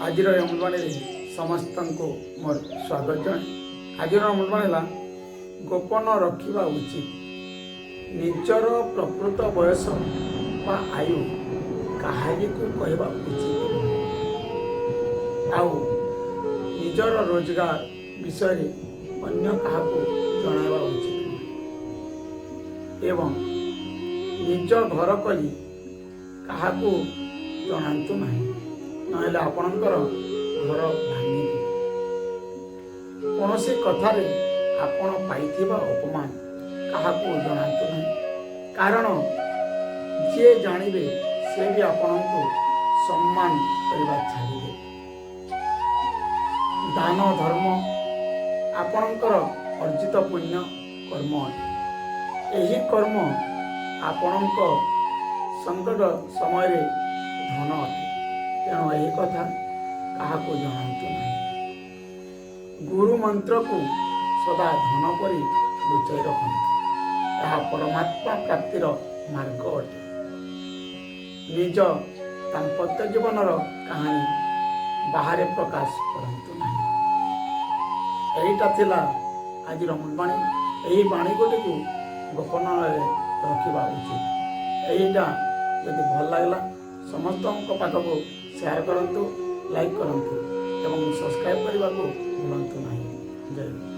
ଆଜିର ଅମୃତବାଣୀରେ ସମସ୍ତଙ୍କୁ ମୋର ସ୍ୱାଗତ ଜଣାଏ। ଆଜିର ଅମୃତବାଣୀ ହେଲା ଗୋପନ ରଖିବା ଉଚିତ। ନିଜର ପ୍ରକୃତ ବୟସ ବା ଆୟୁ କାହାରିକୁ କହିବା ଉଚିତ ନୁହେଁ। ଆଉ ନିଜର ରୋଜଗାର ବିଷୟରେ ଅନ୍ୟ କାହାକୁ ଜଣାଇବା ଉଚିତ ନୁହେଁ। ଏବଂ ନିଜ ଘର କରି କାହାକୁ ଜଣାନ୍ତୁ ନାହିଁ, ନହେଲେ ଆପଣଙ୍କର ଘର ଭାଙ୍ଗିଯିବ। କୌଣସି କଥାରେ ଆପଣ ପାଇଥିବା ଅପମାନ କାହାକୁ ଜଣାନ୍ତୁ ନାହିଁ, କାରଣ ଯିଏ ଜାଣିବେ ସେ ବି ଆପଣଙ୍କୁ ସମ୍ମାନ କରିବା ଛାଡ଼ିବେ। ଦାନ ଧର୍ମ ଆପଣଙ୍କର ଅର୍ଜିତ ପୁଣ୍ୟ କର୍ମ ଅଟେ। ଏହି କର୍ମ ଆପଣଙ୍କ ସଙ୍କଟ ସମୟରେ ଧନ ଅଟେ। ତେଣୁ ଏହି କଥା କାହାକୁ ଜଣାନ୍ତୁ ନାହିଁ। ଗୁରୁ ମନ୍ତ୍ରକୁ ସଦା ଧନ ପରି ଲୁଚାଇ ରଖନ୍ତୁ। ଏହା ପରମାତ୍ମା ପ୍ରାପ୍ତିର ମାର୍ଗ ଅଟେ। ନିଜ ଦାମ୍ପତ୍ୟ ଜୀବନର କାହାଣୀ ବାହାରେ ପ୍ରକାଶ କରନ୍ତୁ ନାହିଁ। ଏଇଟା ଥିଲା ଆଜିର ବାଣୀ। ଏହି ବାଣୀଗୁଡ଼ିକୁ ଗୋପନରେ ରଖିବା ଉଚିତ। ଏଇଟା ଯଦି ଭଲ ଲାଗିଲା ସମସ୍ତଙ୍କ ପାଖକୁ ସେୟାର କରନ୍ତୁ, ଲାଇକ୍ କରନ୍ତୁ ଏବଂ ସବସ୍କ୍ରାଇବ୍ କରିବାକୁ ଭୁଲନ୍ତୁ ନାହିଁ। ଜୟ